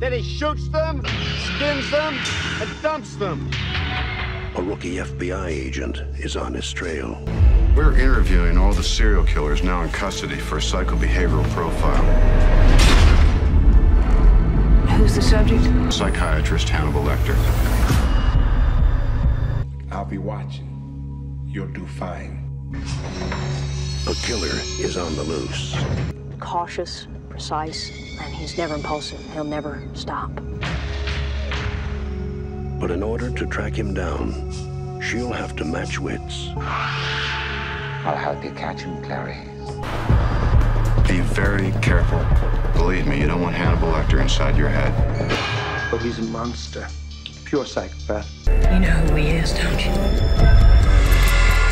Then he shoots them, skins them, and dumps them. A rookie FBI agent is on his trail. We're interviewing all the serial killers now in custody for a psychobehavioral profile. Who's the subject? Psychiatrist Hannibal Lecter. I'll be watching. You'll do fine. A killer is on the loose. Cautious, precise, and he's never impulsive. He'll never stop. But in order to track him down, she'll have to match wits. I'll help you catch him, Clary. Be very careful. Believe me, you don't want Hannibal Lecter inside your head. But he's a monster. Pure psychopath. You know who he is, don't you?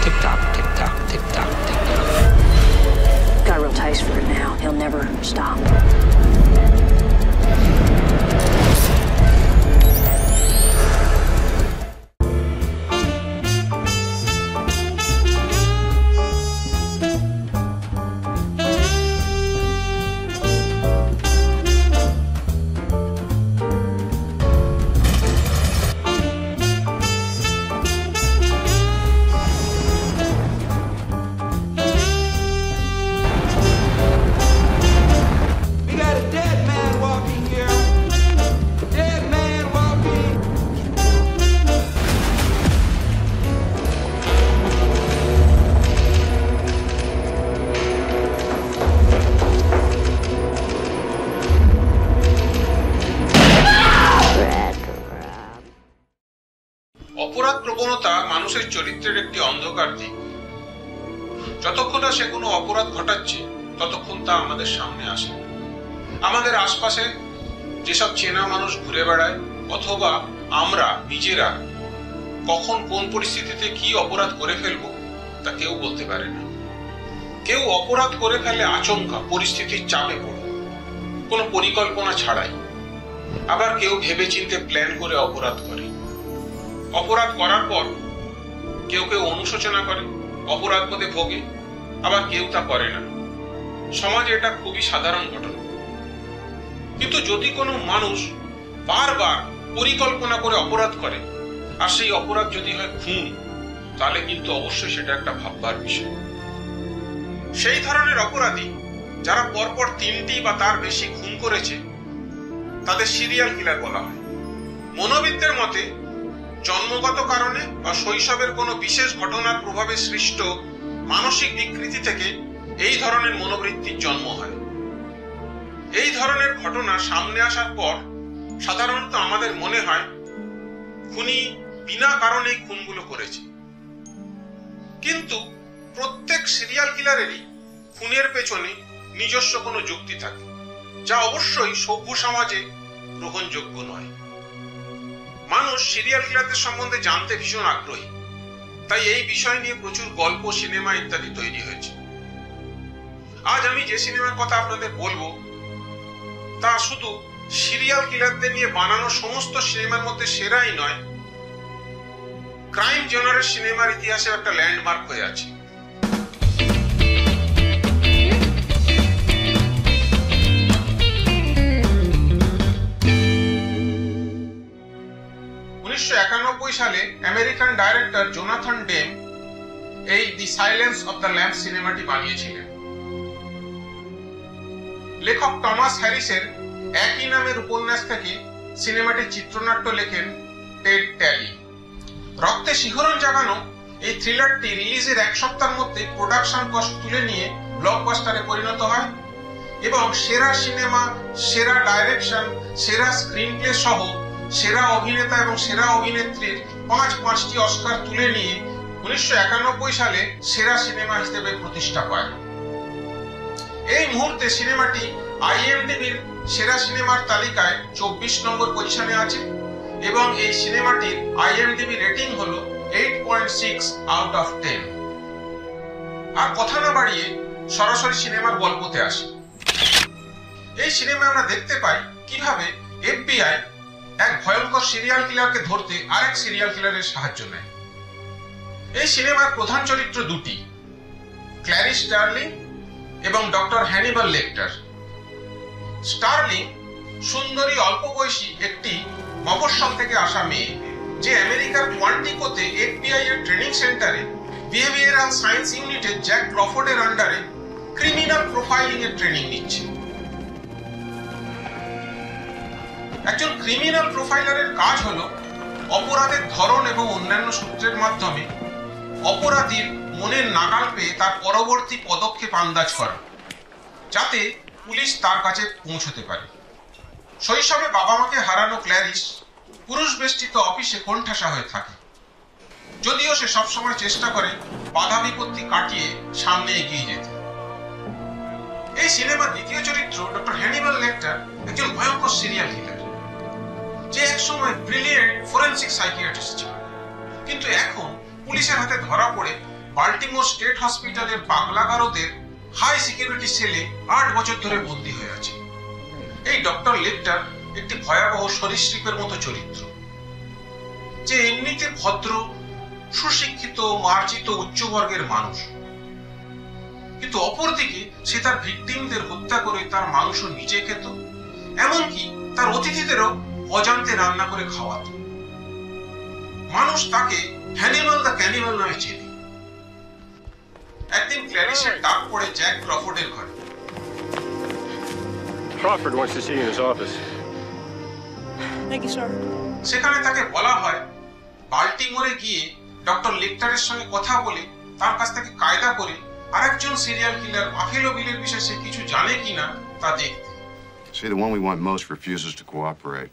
Tick-tock, tick-tock, tick-tock, tick-tock. Got a real taste for it now. He'll never stop. অপরাধ প্রবণতা মানুষের চরিত্রের একটি অন্ধকার দিক। যতক্ষণ না সে কোনো অপরাধ ঘটাচ্ছে ততক্ষণ তা আমাদের সামনে আসে। আমাদের আশপাশে যেসব চেনা মানুষ ঘুরে বেড়ায় অথবা আমরা নিজেরা কখন কোন পরিস্থিতিতে কি অপরাধ করে ফেলবো তা কেউ বলতে পারে না। কেউ অপরাধ করে ফেলে আচমকা, পরিস্থিতির চাপে পড়ে, কোনো পরিকল্পনা ছাড়াই। আবার কেউ ভেবেচিন্তে প্ল্যান করে অপরাধ করে। অপরাধ করার পর কেউ কেউ অনুশোচনা করে, অপরাধ বোধে ভোগে, আবার কেউ তা করে না। সমাজে এটা খুবই সাধারণ ঘটনা। কিন্তু যদি কোনো মানুষ বারবার পরিকল্পনা করে অপরাধ করে আর সেই অপরাধ যদি হয় খুন, তাহলে কিন্তু অবশ্যই সেটা একটা ভাববার বিষয়। সেই ধরনের অপরাধী যারা পরপর 3টি বা তার বেশি খুন করেছে তাদের সিরিয়াল কিলার বলা হয়। মনোবিদদের মতে জন্মগত কারণে বা শৈশবের কোনো বিশেষ ঘটনার প্রভাবে সৃষ্ট মানসিক বিকৃতি থেকে এই ধরনের মনোবৃত্তির জন্ম হয়। এই ধরনের ঘটনা সামনে আসার পর সাধারণত আমাদের মনে হয় খুনি বিনা কারণেই খুনগুলো করেছে। কিন্তু প্রত্যেক সিরিয়াল কিলারেরই খুনের পেছনে নিজস্ব কোনো যুক্তি থাকে, যা অবশ্যই সভ্য সমাজে গ্রহণযোগ্য নয়। মানুষ সিরিয়াল কিলারদের সম্বন্ধে জানতে ভীষণ আগ্রহী, তাই এই বিষয় নিয়ে প্রচুর গল্প, সিনেমা ইত্যাদি তৈরি হয়েছে। আজ আমি যে সিনেমার কথা আপনাদের বলবো তা শুধু সিরিয়াল কিলারদের নিয়ে বানানো সমস্ত সিনেমার মধ্যে সেরাই নয়, ক্রাইম জনারের সিনেমার ইতিহাসে একটা ল্যান্ডমার্ক হয়ে আছে। সালে আমেরিকান ডাইরেক্টর জোনাথন ডেম এই দি সাইলেন্স অফ দ্য ল্যাম্ব সিনেমাটি বানিয়েছিলেন। লেখক টমাস হ্যারিসের একই নামের উপন্যাস থেকে সিনেমাটির চিত্রনাট্য লেখেন টেড ট্যালি। রক্তে শিহরণ জাগানো এই থ্রিলারটি রিলিজের 1 সপ্তাহের মধ্যে প্রোডাকশন কস্ট তুলে নিয়ে ব্লকবাস্টারে পরিণত হয় এবং সেরা সিনেমা, সেরা ডাইরেকশন, সেরা স্ক্রিনপ্লে সহ সেরা অভিনেতা এবং সেরা অভিনেত্রীর 5টি অস্কার তুলে নিয়ে 1991 সালে সেরা সিনেমা হিসেবে প্রতিষ্ঠা পায়। এই মুহূর্তে সিনেমাটি আইএমডিবির সেরা সিনেমার তালিকায় 24 নম্বর পজিশনে আছে এবং এই সিনেমাটির আইএমডিবি রেটিং হলো 8.6 আউট অফ 10। আর কথা না বাড়িয়ে সরাসরি সিনেমার গল্পতে আসি। এই সিনেমায় আমরা দেখতে পাই কিভাবে এফবিআই এক ভয়ঙ্কর সিরিয়াল কিলারকে ধরতে আরেক সিরিয়াল কিলারের সাহায্য নেয়। এই সিনেমার প্রধান চরিত্র দুটি, ক্ল্যারিস স্টার্লিং এবং ডক্টর হ্যানিবাল লেক্টার। স্টার্লিং সুন্দরী অল্প বয়সী একটি মফস্বল থেকে আসা মেয়ে, যে আমেরিকার কোয়ান্টিকোতে এফবিআই এর ট্রেনিং সেন্টারে বিহেভিয়ারাল সায়েন্স ইউনিটে জ্যাক ক্রফোর্ডের আন্ডারে ক্রিমিনাল প্রোফাইলিং এর ট্রেনিং নিচ্ছে। একজন ক্রিমিনাল প্রোফাইলারের কাজ হলো অপরাধের ধরন এবং অন্যান্য সূত্রের মাধ্যমে অপরাধীর মনের নাগাল পেয়ে তার পরবর্তী পদক্ষেপ আন্দাজ করা, যাতে পুলিশ তার কাছে পৌঁছতে পারে। শৈশবে বাবা মাকে হারানো ক্ল্যারিস পুরুষ বেষ্টিত অফিসে কোণঠাসা হয়ে থাকে, যদিও সে সবসময় চেষ্টা করে বাধা বিপত্তি কাটিয়ে সামনে এগিয়ে যেতে। এই সিনেমার দ্বিতীয় চরিত্র ডক্টর হ্যানিবাল লেক্টার একজন ভয়ঙ্কর সিরিয়াল কিলার, যে একসময় ব্রিলিয়েন্ট ফরেনসিক সাইকিয়াট্রিস্ট ছিল, কিন্তু এখন পুলিশের হাতে ধরা পড়ে বাল্টিমোর স্টেট হসপিটালের পাগলাগারদের হাই সিকিউরিটি সেলে 8 বছর ধরে বন্দী হয়ে আছে। এই ডক্টর লেক্টার একটি ভয়াবহ সরীসৃপের মতো চরিত্র, যে এমনিতে ভদ্র, সুশিক্ষিত, মার্জিত উচ্চবর্গের মানুষ, কিন্তু অপরদিকে সে তার ভিকটিমদের হত্যা করে তার মাংস নিজে খেত, এমনকি তার অতিথিদেরও অজান্তে রান্না করে খাওয়াতো। মানুষ তাকে হ্যানিবাল দ্য ক্যানিবাল নামে চেনে। একদিন ক্ল্যারিসের ডাক পড়ে জ্যাক ক্রফোর্ডের ঘরে। Crawford wants to see you in his office. Thank you, sir. সেখানে তাকে বলা হয় বাল্টিমোরে গিয়ে ডক্টর লেক্টারের সঙ্গে কথা বলে তার কাছ থেকে কায়দা করে আরেকজন সিরিয়াল কিলার বাফেলো বিলের বিষয়ে সে কিছু জানে কিনা তা দেখতে। See, the one we want most refuses to cooperate.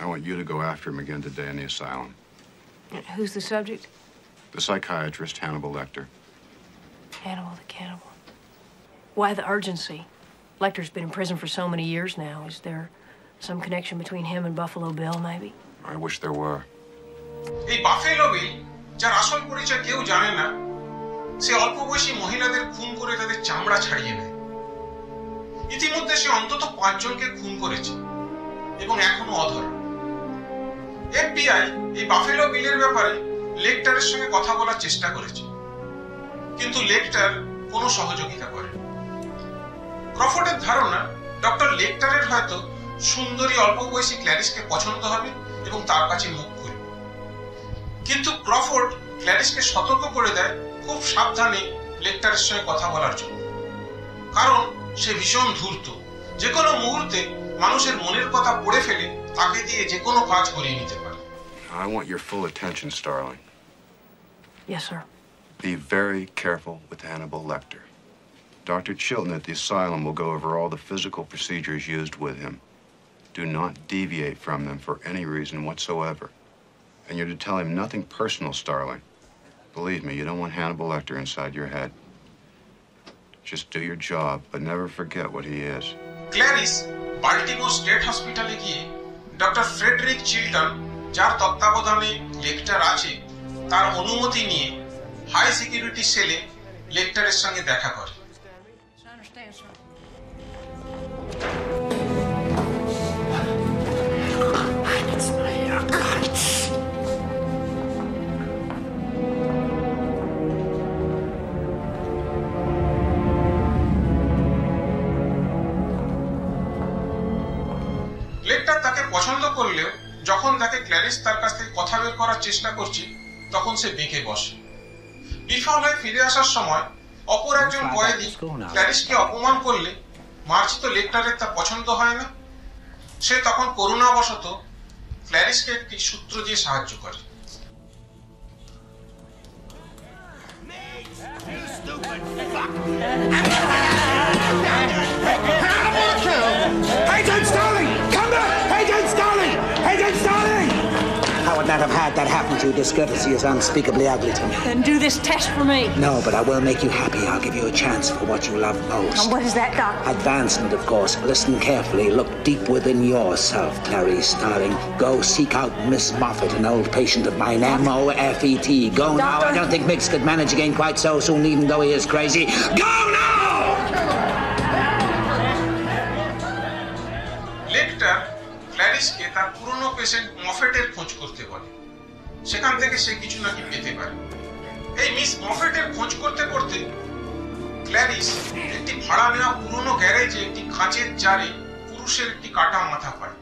I want you to go after him again today in the asylum. Who's the subject? The psychiatrist, Hannibal Lecter. Hannibal the cannibal. Why the urgency? Lecter's been in prison for so many years now. Is there some connection between him and Buffalo Bill, maybe? I wish there were. এই buffalo বিল, যার আসল পরিচয় কেউ জানে না, সে অল্প বয়সী মহিলাদের খুন করে তাদের চামড়া ছাড়িয়ে নেয়। ইতিমধ্যে সে অন্তত 5 জনকে খুন করেছে এবং এখনো অধরা। এফবিআই এই বাফেলো বিলের ব্যাপারে লেক্টারের সঙ্গে কথা বলার চেষ্টা করেছে, কিন্তু লেক্টার কোনো সহযোগিতা করে। ক্রফোর্ডের ধারণা ডক্টর লেক্টারের হয়তো সুন্দরী অল্প বয়সী ক্ল্যারিসকে পছন্দ হবে এবং তার কাছে মুখ খুলবে, কিন্তু ক্রফোর্ড ক্ল্যারিসকে সতর্ক করে দেয় খুব সাবধানে লেক্টারের সঙ্গে কথা বলার জন্য, কারণ সে ভীষণ ধূর্ত, যে কোনো মুহূর্তে মানুষের মনের কথা পড়ে ফেলে তাকে দিয়ে যে কোনো কাজ করিয়ে নিতে পারে। I want your full attention, Starling. Yes, sir. Be very careful with Hannibal Lecter. Dr. Chilton at the asylum will go over all the physical procedures used with him. Do not deviate from them for any reason whatsoever. And you're to tell him nothing personal, Starling. Believe me, you don't want Hannibal Lecter inside your head. Just do your job, but never forget what he is. Clarice Baltimore State হসপিটালে গিয়ে doctor Friedrich Chilton, যার তত্ত্বাবধানে লেক্টার আছে, তার অনুমতি নিয়ে high security সেলে লেক্টারের সঙ্গে দেখা করে। লেক্টার তাকে পছন্দ করলেও যখন তাকে ক্ল্যারিস তার কাছ থেকে কথা বের করার চেষ্টা করছে, তখন সে বেঁকে বসে। বিফল হয়ে ফিরে আসার সময় অপর একজন কয়েদি ক্ল্যারিসকে অপমান করলে মার্জিত লেক্টারের তা পছন্দ হয় না। সে তখন করুণাবশত ক্ল্যারিসকে একটি সূত্র দিয়ে সাহায্য করে। Agent Starling! Come back! Agent Starling! Agent Starling! I would not have had that happen to you. This courtesy is unspeakably ugly to me. Then do this test for me. No, but I will make you happy. I'll give you a chance for what you love most. And what is that, Doc? Advancement, of course. Listen carefully. Look deep within yourself, Clarice Starling. Go seek out Miss Moffat, an old patient of mine. M-O-F-E-T. Go now. Doctor. I don't think Mix could manage again quite so soon, even though he is crazy. Go now! লেক্টার ক্ল্যারিসকে তার পুরনো patient মফেটের খোঁজ করতে বলে। সেখান থেকে সে কিছু নাকি পেতে পারে। এই মিস মফেটের খোঁজ করতে করতে ক্ল্যারিস একটি ভাড়া নেওয়া পুরনো গ্যারেজে একটি কাঁচের জারে পুরুষের একটি কাটা মাথা পায়।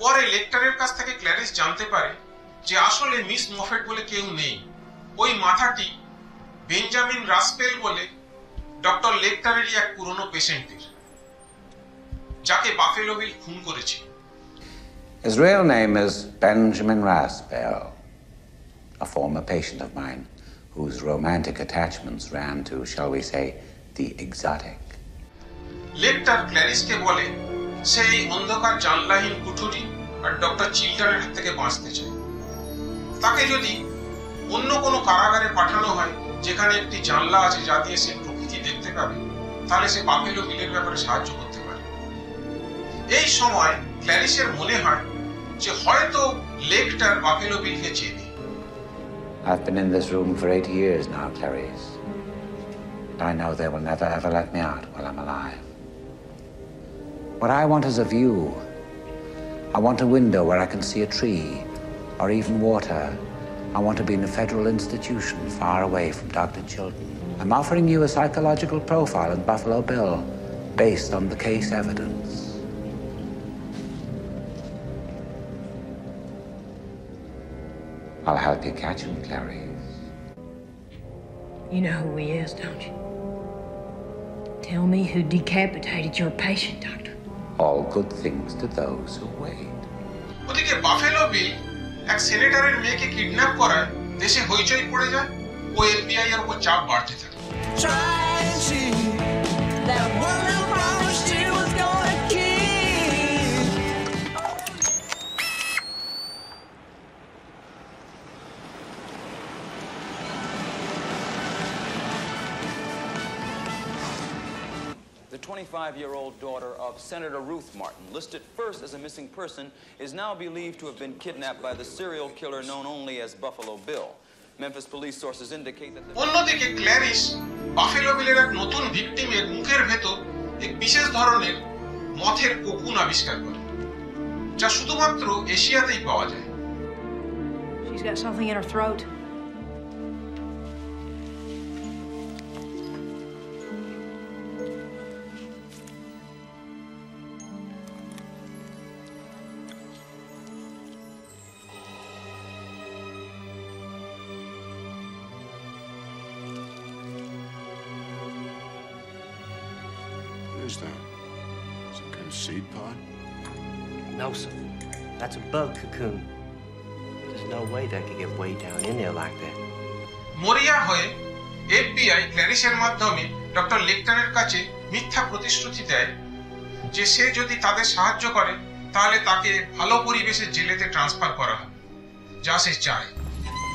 পরে লেকটারের কাছ থেকে ক্ল্যারিস জানতে পারে যে আসলে মিস মফেট বলে কেউ নেই। ওই মাথাটি বেঞ্জামিন রাসপেল বলে ডক্টর লেকটারেরই এক পুরনো পেশেন্টের, যাকে বাফেলো বিল খুন করেছে। His real name is Benjamin Raspel, a former patient of mine whose romantic attachments ran to, shall we say, the exotic. লেকটার ক্ল্যারিসকে বলে সে এই অন্ধকার জানলাহীন কুঠুরি আর ডক্টর চিল্টনের হাত থেকে বাঁচতে চায়। তাকে যদি অন্য কোনো কারাগারে পাঠানো হয় যেখানে একটি জানলা আছে যা দিয়ে সে প্রকৃতি দেখতে পাবে, তাহলে সে বাফেলো বিলের ব্যাপারে সাহায্য করতে পারে। এই সময় ক্ল্যারিসের মনে হয় যে হয়তো লেকটার বাফেলো বিলকে চেনে। I've been in this room for 8 years now, Clarice. I know they will never ever let me out while I'm alive. What I want is a view. I want a window where I can see a tree or even water. I want to be in a federal institution far away from Dr. Chilton. I'm offering you a psychological profile of Buffalo Bill based on the case evidence. I'll help you catch him, Clarice. You know who he is, don't you? Tell me who decapitated your patient, Doctor. All good things to those who wait. ওদিকে buffalo বিল এক সেনেটরের মেয়েকে kidnap করায় দেশে হইচই পড়ে যায় ও FBI এর উপর চাপ বাড়তে থাকে। The 25-year-old daughter of Senator Ruth Martin, listed first as a missing person, is now believed to have been kidnapped by the serial killer known only as Buffalo Bill. Memphis police sources indicate that অন্যদিকে Clarice buffalo বিলের এক নতুন ভিকটিমের মুখের ভেতর এক বিশেষ ধরনের মথের কোকুন আবিষ্কার করে, যা শুধুমাত্র এশিয়াতেই পাওয়া যায়। She's got something in her throat. What is that? Some kind of seed pod? No, sir. That's a bug cocoon. There's no way that could get way down in there like that. মরিয়া হয়ে FBI ক্ল্যারিসের মাধ্যমে doctor লেকটারের কাছে মিথ্যা প্রতিশ্রুতি দেয় যে সে যদি তাদের সাহায্য করে তাহলে তাকে ভালো পরিবেশে জেলেতে ট্রান্সফার করা হবে, যা সে চায়।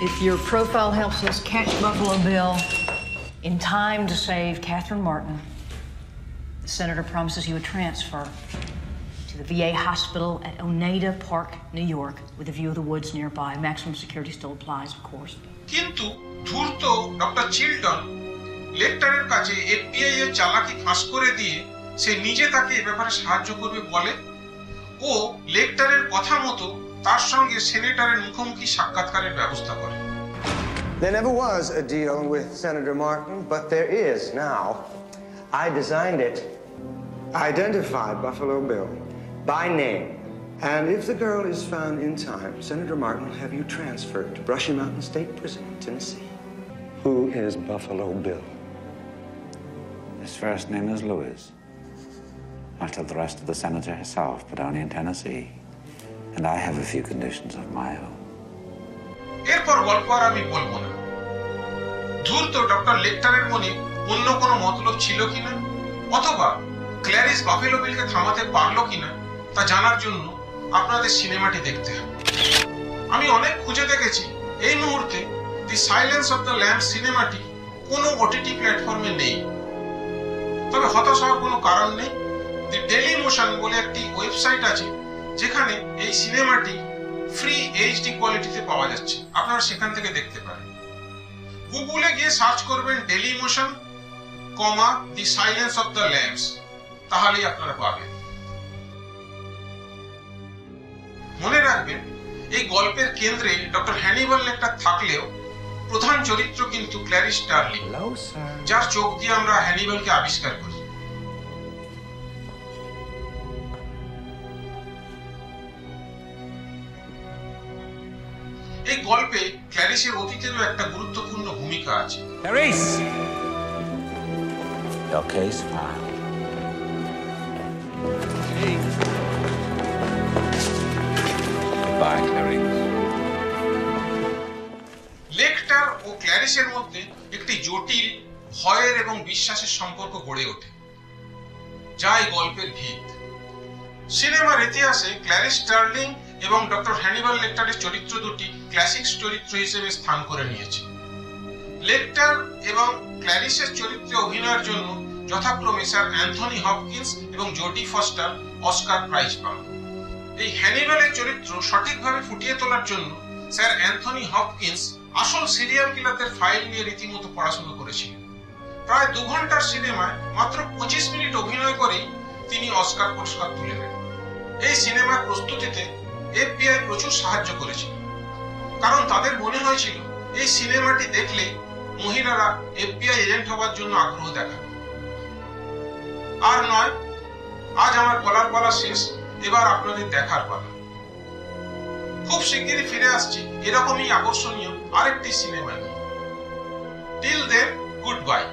If your profile helps us catch Buffalo Bill in time to save Catherine Martin, the senator promises you a transfer to the VA hospital at Oneida Park, New York, with a view of the woods nearby. Maximum security still applies, of course. কিন্তু ধূর্ত doctor Chilton লেকটারের কাছে FBI এর চালাকি ফাঁস করে দিয়ে সে নিজে তাকে এ ব্যাপারে সাহায্য করবে বলে ও লেকটারের কথা মতো তার সঙ্গে সেনেটরের মুখোমুখি সাক্ষাৎকারের ব্যবস্থা করে। There never was a deal with Senator Martin, but there is now. I designed it. Identify Buffalo Bill by name. And if the girl is found in time, Senator Martin will have you transferred to Brushy Mountain State Prison in Tennessee. Who is Buffalo Bill? His first name is Louis. I'll tell the rest of the senator herself, but only in Tennessee. And I have a few conditions of my own. এরপর গল্প আর আমি বলবো না। ধূর্ত doctor লেকটারের মনে অন্য কোনো মতলব ছিল কিনা অথবা ক্ল্যারিস বাফেলো বিলকে থামাতে পারলো কিনা তা জানার জন্য আপনাদের সিনেমাটি দেখতে হবে। আমি অনেক খুঁজে দেখেছি এই মুহূর্তে দি সাইলেন্স অফ দ্য ল্যাম্ব সিনেমাটি কোনো ওটিটি প্ল্যাটফর্মে নেই, তবে হতাশ হওয়ার কোনো কারণ নেই। দি ডেইলি মোশন বলে একটি ওয়েবসাইট আছে যেখানে এই সিনেমাটি ফ্রি এইচডি কোয়ালিটিতে পাওয়া যাচ্ছে, আপনারা সেখান থেকে দেখতে পারেন। গুগলে গিয়ে সার্চ করবেন Dailymotion comma the silence of the lambs, তাহলেই আপনারা পাবেন। মনে রাখবেন এই গল্পের কেন্দ্রে ডক্টর হ্যানিবাল লেক্টার থাকলেও প্রধান চরিত্র কিন্তু ক্ল্যারিস স্টার্লিং, যার চোখ দিয়ে আমরা হ্যানিবালকে আবিষ্কার করি। এই গল্পে ক্ল্যারিসের অতীতেরও একটা গুরুত্বপূর্ণ ভূমিকা আছে। Clarice! Your case filed. Goodbye, Clarice. লেক্টার ও ক্ল্যারিসের মধ্যে একটি জটিল ভয়ের এবং বিশ্বাসের সম্পর্ক গড়ে ওঠে, যা এই গল্পের ভিত। সিনেমার ইতিহাসে ক্ল্যারিস স্টার্লিং এবং ডক্টর হ্যানিবাল লেক্টারের চরিত্র দুটি ক্লাসিক চরিত্র হিসেবে স্থান করে নিয়েছে। লেক্টার এবং ক্ল্যারিসের চরিত্রে অভিনয়ের জন্য যথাক্রমে স্যার অ্যান্থনি হপকিন্স এবং জোডি ফস্টার অস্কার প্রাইজ পান। এই হ্যানিবালের চরিত্র সঠিকভাবে ফুটিয়ে তোলার জন্য স্যার অ্যান্থনি হপকিন্স আসল সিরিয়াল কিলারদের ফাইল নিয়ে রীতিমতো পড়াশোনা করেছিলেন। প্রায় 2 ঘন্টার সিনেমায় মাত্র 25 মিনিট অভিনয় করেই তিনি অস্কার পুরস্কার তুলে নেন। এই সিনেমার প্রস্তুতিতে FBI প্রচুর সাহায্য করেছিল, কারণ তাদের মনে হয়েছিল এই সিনেমাটি দেখলে মহিলারা FBI এজেন্ট হওয়ার জন্য আগ্রহ দেখাবে। আর নয়, আজ আমার বলার পালা শেষ, এবার আপনাদের দেখার পালা। খুব শিগগিরই ফিরে আসছি এরকমই আকর্ষণীয় আরেকটি সিনেমা নিয়ে। Till then, good by.